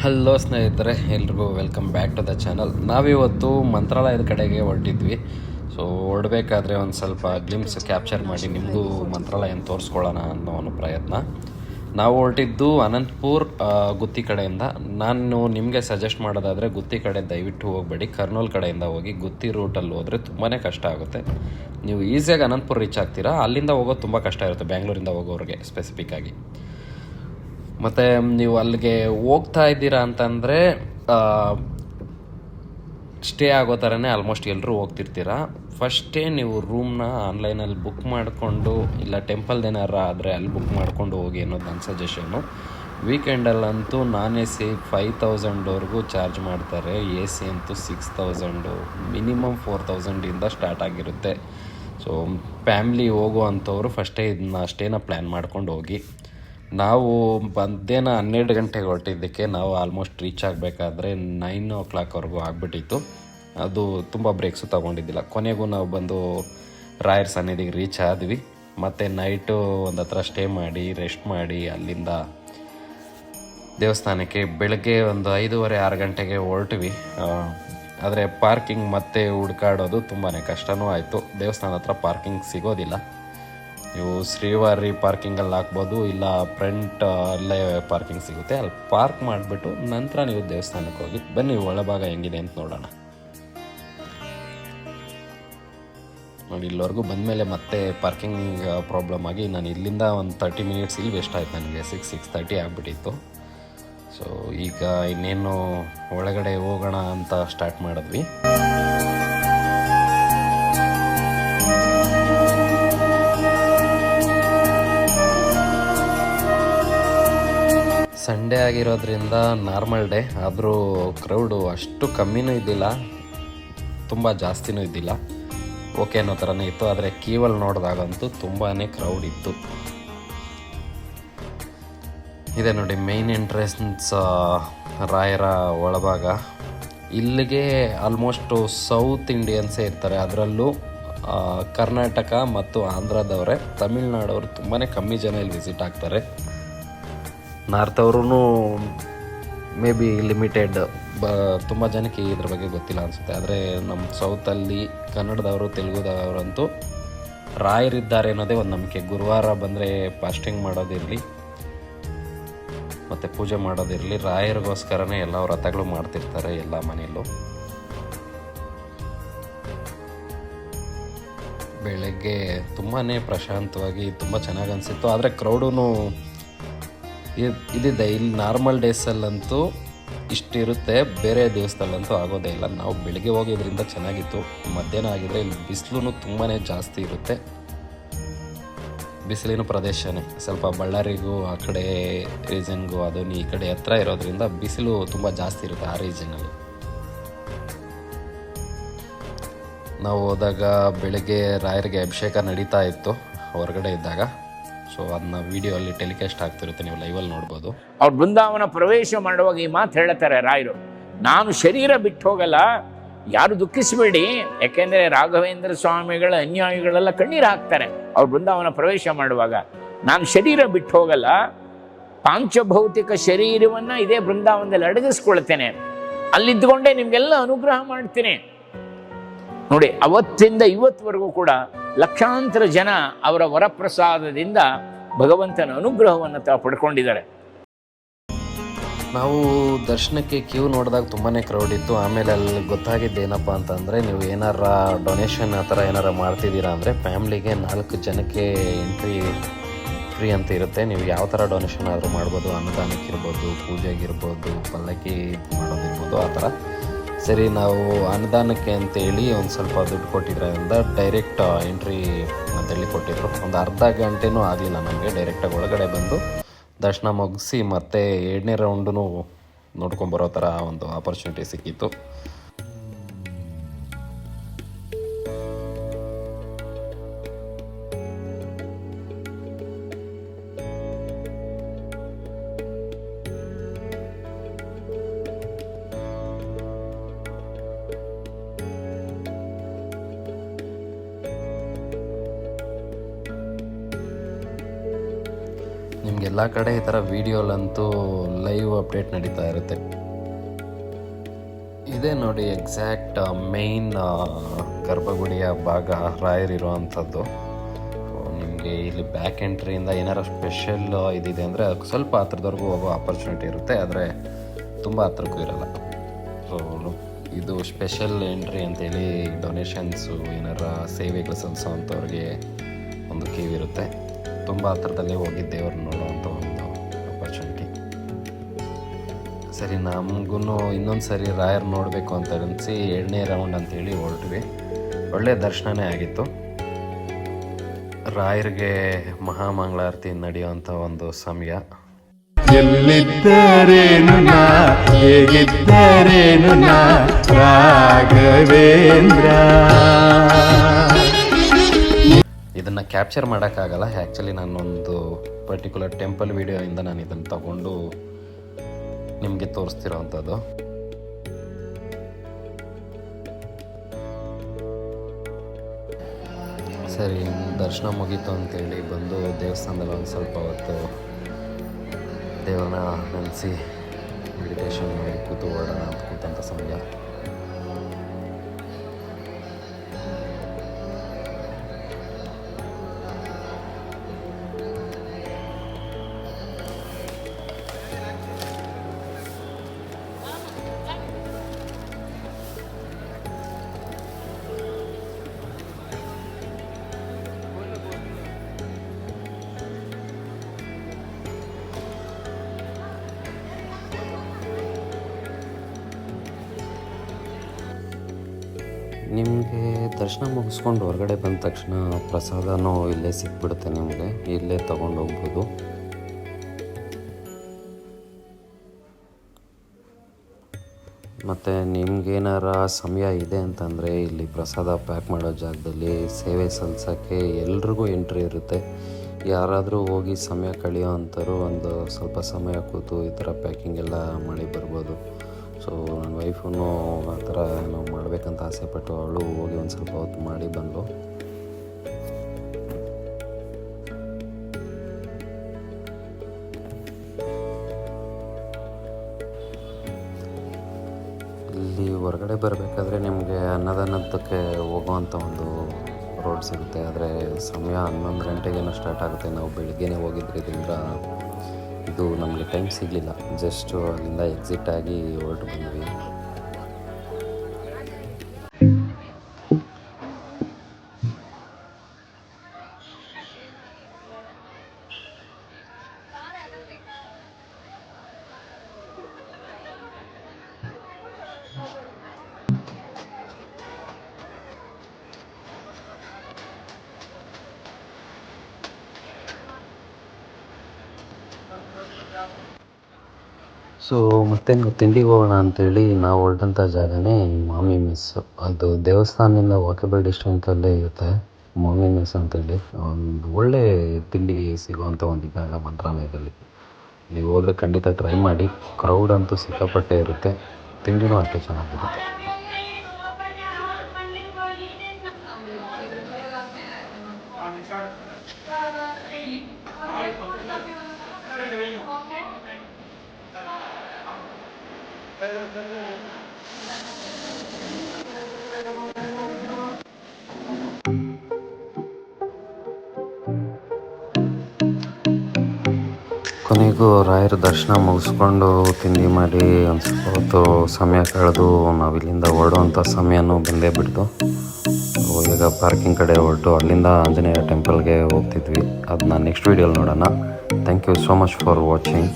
Hello ಸ್ನೇಹಿತರೆ, ಎಲ್ರಿಗೂ welcome back to the channel. ನಾವಿವತ್ತು ಮಂತ್ರಾಲಯದ ಕಡೆಗೆ ಹೊರಟಿದ್ವಿ. ಸೊ ಹೊರಡಬೇಕಾದ್ರೆ ಒಂದು ಸ್ವಲ್ಪ ಗ್ಲಿಮ್ಸ್ ಕ್ಯಾಪ್ಚರ್ ಮಾಡಿ ನಿಮಗೂ ಮಂತ್ರಾಲಯನ ತೋರಿಸ್ಕೊಳ್ಳೋಣ ಅನ್ನೋ ಒಂದು ಪ್ರಯತ್ನ. ನಾವು ಹೊರಟಿದ್ದು ಅನಂತಪುರ್ ಗುತ್ತಿ ಕಡೆಯಿಂದ. ನಾನು ನಿಮಗೆ ಸಜೆಸ್ಟ್ ಮಾಡೋದಾದರೆ ಗುತ್ತಿ ಕಡೆ ದಯವಿಟ್ಟು ಹೋಗಬೇಡಿ, ಕರ್ನೂಲ್ ಕಡೆಯಿಂದ ಹೋಗಿ. ಗುತ್ತಿ ರೂಟಲ್ಲಿ ಹೋದರೆ ತುಂಬಾ ಕಷ್ಟ ಆಗುತ್ತೆ. ನೀವು ಈಸಿಯಾಗಿ ಅನಂತಪುರ ರೀಚ್ ಆಗ್ತೀರಾ, ಅಲ್ಲಿಂದ ಹೋಗೋದು ತುಂಬ ಕಷ್ಟ ಇರುತ್ತೆ, ಬ್ಯಾಂಗ್ಳೂರಿಂದ ಹೋಗೋರಿಗೆ ಸ್ಪೆಸಿಫಿಕ್ಕಾಗಿ. ಮತ್ತು ನೀವು ಅಲ್ಲಿಗೆ ಹೋಗ್ತಾ ಇದ್ದೀರಾ ಅಂತಂದರೆ ಸ್ಟೇ ಆಗೋ ಥರನೇ ಆಲ್ಮೋಸ್ಟ್ ಎಲ್ಲರೂ ಹೋಗ್ತಿರ್ತೀರ. ಫಸ್ಟೇ ನೀವು ರೂಮ್ನ ಆನ್ಲೈನಲ್ಲಿ ಬುಕ್ ಮಾಡಿಕೊಂಡು, ಇಲ್ಲ ಟೆಂಪಲ್ದೇನಾರ ಆದರೆ ಅಲ್ಲಿ ಬುಕ್ ಮಾಡ್ಕೊಂಡು ಹೋಗಿ ಅನ್ನೋದು ನನ್ನ ಸಜೆಷನ್ನು. ವೀಕೆಂಡಲ್ಲಂತೂ ನಾನ್ ಎ ಸಿ 5000ವರೆಗೂ ಚಾರ್ಜ್ ಮಾಡ್ತಾರೆ, ಎ ಸಿ ಅಂತೂ 6000, ಮಿನಿಮಮ್ 4000 ಸ್ಟಾರ್ಟ್ ಆಗಿರುತ್ತೆ. ಸೊ ಫ್ಯಾಮ್ಲಿ ಹೋಗುವಂಥವ್ರು ಫಸ್ಟೇ ಇದನ್ನ ಸ್ಟೇನ ಪ್ಲ್ಯಾನ್ ಮಾಡ್ಕೊಂಡು ಹೋಗಿ. ನಾವು ಮಧ್ಯಾಹ್ನ 12 ಗಂಟೆಗೆ ಹೊರಟಿದ್ದಕ್ಕೆ ನಾವು ಆಲ್ಮೋಸ್ಟ್ ರೀಚ್ ಆಗಬೇಕಾದ್ರೆ 9 o'clock ಆಗಿಬಿಟ್ಟಿತ್ತು. ಅದು ತುಂಬ ಬ್ರೇಕ್ಸು ತೊಗೊಂಡಿದ್ದಿಲ್ಲ. ಕೊನೆಗೂ ನಾವು ಬಂದು ರಾಯರ ಸನ್ನಿಧಿಗೆ ರೀಚ್ ಆದ್ವಿ. ಮತ್ತು ನೈಟು ಒಂದು ಹತ್ರ ಸ್ಟೇ ಮಾಡಿ ರೆಸ್ಟ್ ಮಾಡಿ ಅಲ್ಲಿಂದ ದೇವಸ್ಥಾನಕ್ಕೆ ಬೆಳಗ್ಗೆ ಒಂದು 5:30-6 ಗಂಟೆಗೆ ಹೊರಟ್ವಿ. ಆದರೆ ಪಾರ್ಕಿಂಗ್ ಮತ್ತೆ ಹುಡ್ಕಾಡೋದು ತುಂಬಾ ಕಷ್ಟವೂ ಆಯಿತು. ದೇವಸ್ಥಾನ ಹತ್ರ ಪಾರ್ಕಿಂಗ್ ಸಿಗೋದಿಲ್ಲ. ನೀವು ಶ್ರೀವಾರಿ ಪಾರ್ಕಿಂಗಲ್ಲಿ ಹಾಕ್ಬೋದು, ಇಲ್ಲ ಫ್ರಂಟ್ ಅಲ್ಲೇ ಪಾರ್ಕಿಂಗ್ ಸಿಗುತ್ತೆ, ಅಲ್ಲಿ ಪಾರ್ಕ್ ಮಾಡಿಬಿಟ್ಟು ನಂತರ ನೀವು ದೇವಸ್ಥಾನಕ್ಕೆ ಹೋಗಿ ಬನ್ನಿ. ಒಳಭಾಗ ಹೆಂಗಿದೆ ಅಂತ ನೋಡೋಣ. ನೋಡಿ, ಇಲ್ಲಿವರೆಗೂ ಬಂದಮೇಲೆ ಮತ್ತೆ ಪಾರ್ಕಿಂಗ್ ಪ್ರಾಬ್ಲಮ್ ಆಗಿ ನಾನು ಇಲ್ಲಿಂದ ಒಂದು 30 minutes ಇಲ್ಲಿ ವೇಸ್ಟ್ ಆಯ್ತು ನನಗೆ. 6:30 ಆಗಿಬಿಟ್ಟಿತ್ತು. ಸೊ ಈಗ ಇನ್ನೇನು ಒಳಗಡೆ ಹೋಗೋಣ ಅಂತ ಸ್ಟಾರ್ಟ್ ಮಾಡಿದ್ವಿ. ಸಂಡೇ ಆಗಿರೋದ್ರಿಂದ ನಾರ್ಮಲ್ ಡೇ, ಆದರೂ ಕ್ರೌಡು ಅಷ್ಟು ಕಮ್ಮಿನೂ ಇದ್ದಿಲ್ಲ, ತುಂಬ ಜಾಸ್ತಿನೂ ಇದ್ದಿಲ್ಲ, ಓಕೆ ಅನ್ನೋ ಥರನೇ ಇತ್ತು. ಆದರೆ ಕ್ಯೂವಲ್ಲಿ ನೋಡಿದಾಗಂತೂ ತುಂಬಾ ಕ್ರೌಡ್ ಇತ್ತು. ಇದೆ ನೋಡಿ ಮೇನ್ ಎಂಟ್ರೆನ್ಸ್, ರಾಯರ ಒಳಭಾಗ. ಇಲ್ಲಿಗೆ ಆಲ್ಮೋಸ್ಟು ಸೌತ್ ಇಂಡಿಯನ್ಸೇ ಇರ್ತಾರೆ, ಅದರಲ್ಲೂ ಕರ್ನಾಟಕ ಮತ್ತು ಆಂಧ್ರದವರೇ. ತಮಿಳ್ನಾಡವರು ತುಂಬಾ ಕಮ್ಮಿ ಜನ ಇಲ್ಲಿ ವಿಸಿಟ್ ಆಗ್ತಾರೆ. ನಾರ್ತ್ ಅವ್ರೂ ಮೇ ಬಿ ಲಿಮಿಟೆಡ್, ತುಂಬ ಜನಕ್ಕೆ ಇದ್ರ ಬಗ್ಗೆ ಗೊತ್ತಿಲ್ಲ ಅನಿಸುತ್ತೆ. ಆದರೆ ನಮ್ಮ ಸೌತಲ್ಲಿ ಕನ್ನಡದವರು, ತೆಲುಗುದವರಂತೂ ರಾಯರಿದ್ದಾರೆ ಅನ್ನೋದೇ ಒಂದು ನಂಬಿಕೆ. ಗುರುವಾರ ಬಂದರೆ ಫಾಸ್ಟಿಂಗ್ ಮಾಡೋದಿರಲಿ ಮತ್ತು ಪೂಜೆ ಮಾಡೋದಿರಲಿ, ರಾಯರಿಗೋಸ್ಕರನೇ ಎಲ್ಲ ವ್ರತಗಳು ಮಾಡ್ತಿರ್ತಾರೆ ಎಲ್ಲ ಮನೆಯಲ್ಲೂ. ಬೆಳಗ್ಗೆ ತುಂಬಾ ಪ್ರಶಾಂತವಾಗಿ ತುಂಬ ಚೆನ್ನಾಗಿ ಅನಿಸಿತ್ತು. ಆದರೆ ಕ್ರೌಡೂ ಇದಿದೆ. ಇಲ್ಲಿ ನಾರ್ಮಲ್ ಡೇಸಲ್ಲಂತೂ ಇಷ್ಟಿರುತ್ತೆ, ಬೇರೆ ದಿವಸದಲ್ಲಂತೂ ಆಗೋದೇ ಇಲ್ಲ. ನಾವು ಬೆಳಗ್ಗೆ ಹೋಗಿದ್ರಿಂದ ಚೆನ್ನಾಗಿತ್ತು. ಮಧ್ಯಾಹ್ನ ಆಗಿದ್ರೆ ಇಲ್ಲಿ ಬಿಸಿಲು ತುಂಬಾ ಜಾಸ್ತಿ ಇರುತ್ತೆ. ಬಿಸಿಲಿನ ಪ್ರದೇಶನೇ, ಸ್ವಲ್ಪ ಬಳ್ಳಾರಿಗೂ ಆ ಕಡೆ ರೀಜನ್ಗೂ ಅದನ್ನು ಈ ಕಡೆ ಹತ್ರ ಇರೋದ್ರಿಂದ ಬಿಸಿಲು ತುಂಬ ಜಾಸ್ತಿ ಇರುತ್ತೆ ಆ ರೀಜನಲ್ಲಿ. ನಾವು ಹೋದಾಗ ಬೆಳಗ್ಗೆ ರಾಯರಿಗೆ ಅಭಿಷೇಕ ನಡೀತಾ ಇತ್ತು ಹೊರಗಡೆ ಇದ್ದಾಗ. ಸೊ ಅದನ್ನ ವಿಡಿಯೋ ಅಲ್ಲಿ ಟೆಲಿಕಾಸ್ಟ್ ಆಗ್ತಿರುತ್ತೆ, ನೀವು ಲೈವಲ್ಲಿ ನೋಡ್ಬೋದು. ಅವ್ರು ಬೃಂದಾವನ ಪ್ರವೇಶ ಮಾಡುವಾಗ ಈ ಮಾತು ಹೇಳ್ತಾರೆ ರಾಯರು, ನಾನು ಶರೀರ ಬಿಟ್ಟು ಹೋಗಲ್ಲ, ಯಾರು ದುಃಖಿಸಬೇಡಿ. ಯಾಕೆಂದರೆ ರಾಘವೇಂದ್ರ ಸ್ವಾಮಿಗಳ ಅನ್ಯಾಯಿಗಳೆಲ್ಲ ಕಣ್ಣೀರು ಹಾಕ್ತಾರೆ ಅವ್ರು ಬೃಂದಾವನ ಪ್ರವೇಶ ಮಾಡುವಾಗ. ನಾನು ಶರೀರ ಬಿಟ್ಟು ಹೋಗಲ್ಲ, ಪಾಂಚಭೌತಿಕ ಶರೀರವನ್ನು ಇದೇ ಬೃಂದಾವನದಲ್ಲಿ ಅಡಗಿಸ್ಕೊಳ್ತೇನೆ, ಅಲ್ಲಿದ್ದುಕೊಂಡೇ ನಿಮಗೆಲ್ಲ ಅನುಗ್ರಹ ಮಾಡ್ತೀನಿ. ನೋಡಿ, ಅವತ್ತಿಂದ ಇವತ್ತುವರೆಗೂ ಕೂಡ ಲಕ್ಷಾಂತರ ಜನ ಅವರ ವರಪ್ರಸಾದದಿಂದ ಭಗವಂತನ ಅನುಗ್ರಹವನ್ನು ಪಡ್ಕೊಂಡಿದ್ದಾರೆ. ನಾವು ದರ್ಶನಕ್ಕೆ ಕ್ಯೂ ನೋಡಿದಾಗ ತುಂಬಾ ಕ್ರೌಡ್ ಇತ್ತು. ಆಮೇಲೆ ಅಲ್ಲಿ ಗೊತ್ತಾಗಿದ್ದೇನಪ್ಪ ಅಂತಂದರೆ, ನೀವು ಏನಾರ ಡೊನೇಷನ್ ಆ ಥರ ಏನಾರ ಮಾಡ್ತಿದ್ದೀರಾ ಅಂದರೆ ಫ್ಯಾಮ್ಲಿಗೆ 4 ಜನಕ್ಕೆ ಎಂಟ್ರಿ ಫ್ರೀ ಅಂತ ಇರುತ್ತೆ. ನೀವು ಯಾವ ಥರ ಡೊನೇಷನ್ ಆದರೂ ಮಾಡ್ಬೋದು, ಅನ್ನದಾನಕ್ಕಿರ್ಬೋದು, ಪೂಜೆಗಿರ್ಬೋದು, ಪಲ್ಲಕ್ಕಿ ಮಾಡೋದಿರ್ಬೋದು, ಆ ಥರ. ಸರಿ, ನಾವು ಅನ್ನದಾನಕ್ಕೆ ಅಂತೇಳಿ ಒಂದು ಸ್ವಲ್ಪ ದುಡ್ಡು ಕೊಟ್ಟಿದ್ರಿಂದ ಡೈರೆಕ್ಟ್ ಎಂಟ್ರಿ ಅಂತೇಳಿ ಕೊಟ್ಟಿದ್ರು. ಒಂದು ಅರ್ಧ ಗಂಟೆನೂ ಆಗಲಿಲ್ಲ ನಮಗೆ, ಡೈರೆಕ್ಟಾಗಿ ಒಳಗಡೆ ಬಂದು ದರ್ಶನ ಮುಗಿಸಿ ಮತ್ತೆ 2ನೇ ರೌಂಡೂ ನೋಡ್ಕೊಂಬರೋ ಥರ ಒಂದು ಆಪರ್ಚುನಿಟಿ ಸಿಕ್ಕಿತ್ತು. ನಿಮಗೆಲ್ಲ ಕಡೆ ಈ ಥರ ವೀಡಿಯೋಲಂತೂ ಲೈವ್ ಅಪ್ಡೇಟ್ ನಡೀತಾ ಇರುತ್ತೆ. ಇದೇ ನೋಡಿ ಎಕ್ಸಾಕ್ಟ್ ಮೇಯ್ನ್ ಗರ್ಭಗುಡಿಯ ಭಾಗ ರಾಯರಿರುವಂಥದ್ದು. ನಿಮಗೆ ಇಲ್ಲಿ ಬ್ಯಾಕ್ ಎಂಟ್ರಿಯಿಂದ ಏನಾರು ಸ್ಪೆಷಲ್ ಇದಿದೆ ಅಂದರೆ ಸ್ವಲ್ಪ ಹತ್ರದವರೆಗೂ ಹೋಗೋ ಆಪರ್ಚುನಿಟಿ ಇರುತ್ತೆ, ಆದರೆ ತುಂಬ ಹತ್ರಕ್ಕೂ ಇರಲ್ಲ. ಸೊ ಇದು ಸ್ಪೆಷಲ್ ಎಂಟ್ರಿ ಅಂತೇಳಿ ಡೊನೇಷನ್ಸು ಏನಾರ ಸೇವೆಗಳು ಸಲ್ಲಿಸೋವಂಥವ್ರಿಗೆ ಒಂದು ಕ್ಯೂ ಇರುತ್ತೆ. ತುಂಬ ಹತ್ರದಲ್ಲೇ ಹೋಗಿ ದೇವ್ರನ್ನ ನೋಡೋವಂಥ ಒಂದು ಆಪರ್ಚುನಿಟಿ. ಸರಿ, ನಮಗೂ ಇನ್ನೊಂದು ಸರಿ ರಾಯರ್ ನೋಡಬೇಕು ಅಂತ ಅನಿಸಿ 2ನೇ ರೌಂಡ್ ಅಂತೇಳಿ ಹೊರಟ್ವಿ. ಒಳ್ಳೆಯ ದರ್ಶನನೇ ಆಗಿತ್ತು. ರಾಯರಿಗೆ ಮಹಾಮಂಗಳಾರತಿ ನಡೆಯುವಂಥ ಒಂದು ಸಮಯ. ಎಲ್ಲಿದ್ದರೇನು ನಾ ಹೇಗಿದ್ದರೇನು ನಾ ರಾಘವೇಂದ್ರ. ಇದನ್ನು ಕ್ಯಾಪ್ಚರ್ ಮಾಡೋಕ್ಕಾಗಲ್ಲ. ಆ್ಯಕ್ಚುಲಿ ನಾನೊಂದು ಪರ್ಟಿಕ್ಯುಲರ್ ಟೆಂಪಲ್ ವಿಡಿಯೋಯಿಂದ ನಾನು ಇದನ್ನು ತಗೊಂಡು ನಿಮಗೆ ತೋರಿಸ್ತಿರೋ ಅಂಥದ್ದು. ಸರಿ, ದರ್ಶನ ಮುಗೀತು ಅಂತೇಳಿ ಬಂದು ದೇವಸ್ಥಾನದಲ್ಲಿ ಒಂದು ಸ್ವಲ್ಪ ಹೊತ್ತು ದೇವ್ರನ್ನ ನೆನೆಸಿ ಮೆಡಿಟೇಷನ್ ಮಾಡಿ ಕೂತ್ಕೊಳ್ಳೋಣ ಅಂತ ಕೂತಂಥ ಸಮಯ. ನಿಮಗೆ ದರ್ಶನ ಮುಗಿಸ್ಕೊಂಡು ಹೊರಗಡೆ ಬಂದ ತಕ್ಷಣ ಪ್ರಸಾದನೂ ಇಲ್ಲೇ ಸಿಕ್ಬಿಡುತ್ತೆ. ನಿಮಗೆ ಇಲ್ಲೇ ತೊಗೊಂಡು ಹೋಗ್ಬೋದು. ಮತ್ತು ನಿಮ್ಗೇನಾರ ಸಮಯ ಇದೆ ಅಂತಂದರೆ ಇಲ್ಲಿ ಪ್ರಸಾದ ಪ್ಯಾಕ್ ಮಾಡೋ ಜಾಗದಲ್ಲಿ ಸೇವೆ ಸಲ್ಲಿಸೋಕ್ಕೆ ಎಲ್ರಿಗೂ ಎಂಟ್ರಿ ಇರುತ್ತೆ. ಯಾರಾದರೂ ಹೋಗಿ ಸಮಯ ಕಳೆಯೋ ಅಂಥವ್ರು ಒಂದು ಸ್ವಲ್ಪ ಸಮಯ ಕೂತು ಈ ಥರ ಪ್ಯಾಕಿಂಗ್ ಎಲ್ಲ ಮಾಡಿ ಬರ್ಬೋದು. ಸೊ ನನ್ನ ವೈಫೂ ಆ ಥರ ನಾವು ಮಾಡಬೇಕಂತ ಆಸೆಪಟ್ಟು ಅವಳು ಹೋಗಿ ಒಂದು ಸ್ವಲ್ಪ ಹೊತ್ತು ಮಾಡಿ ಬಂದು. ಇಲ್ಲಿ ಹೊರಗಡೆ ಬರಬೇಕಾದ್ರೆ ನಿಮಗೆ ಅನ್ನದಾನಕ್ಕೆ ಹೋಗುವಂಥ ಒಂದು ರೋಡ್ ಸಿಗುತ್ತೆ. ಆದರೆ ಸಮಯ 11 ಗಂಟೆಗೇನೋ ಸ್ಟಾರ್ಟ್ ಆಗುತ್ತೆ. ನಾವು ಬೆಳಗ್ಗೆನೇ ಹೋಗಿದ್ದರಿಂದ ಇದು ನಮಗೆ ಟೈಮ್ ಸಿಗಲಿಲ್ಲ. ಜಸ್ಟು ಅಲ್ಲಿಂದ ಎಕ್ಸಿಟ್ ಆಗಿ ಹೊರಟು ಬಂದ್ವಿ. ಸೊ ಮತ್ತೆ ನಾವು ತಿಂಡಿಗೆ ಹೋಗೋಣ ಅಂತೇಳಿ ನಾವು ಹೊರಟಂಥ ಜಾಗನೇ ಮಾಮಿ ಮೆಸ್ಸು. ಅದು ದೇವಸ್ಥಾನದಿಂದ ವಾಕೇಬಲ್ ಡಿಸ್ಟೆನ್ಸಲ್ಲೇ ಇರುತ್ತೆ ಮಾಮಿ ಮೆಸ್ ಅಂತೇಳಿ. ಒಂದು ಒಳ್ಳೆ ತಿಂಡಿ ಸಿಗುವಂಥ ಒಂದು ಜಾಗ ಮಂತ್ರಾಲಯದಲ್ಲಿ. ನೀವು ಹೋದರೆ ಖಂಡಿತ ಟ್ರೈ ಮಾಡಿ. ಕ್ರೌಡ್ ಅಂತೂ ಸಿಕ್ಕಾಪಟ್ಟೆ ಇರುತ್ತೆ, ತಿಂಡಿನೂ ಅಷ್ಟೇ ಚೆನ್ನಾಗಿರುತ್ತೆ. ಕೊನೆಗೂ ರಾಯರ ದರ್ಶನ ಮುಗಿಸ್ಕೊಂಡು ತಿಂಡಿ ಮಾಡಿ ಒಂದು ಸ್ವಲ್ಪ ಹೊತ್ತು ಸಮಯ ಕಳೆದು ನಾವಿಲ್ಲಿಂದ ಹೊರಡುವಂಥ ಸಮಯನೂ ಬಂದೇ ಬಿಡ್ತು. ಈಗ ಪಾರ್ಕಿಂಗ್ ಕಡೆ ಹೊರಟು ಅಲ್ಲಿಂದ ಆಂಜನೇಯ ಟೆಂಪಲ್ಗೆ ಹೋಗ್ತಿದ್ವಿ. ಅದನ್ನ ನೆಕ್ಸ್ಟ್ ವೀಡಿಯೋಲಿ ನೋಡೋಣ. Thank you so much for watching.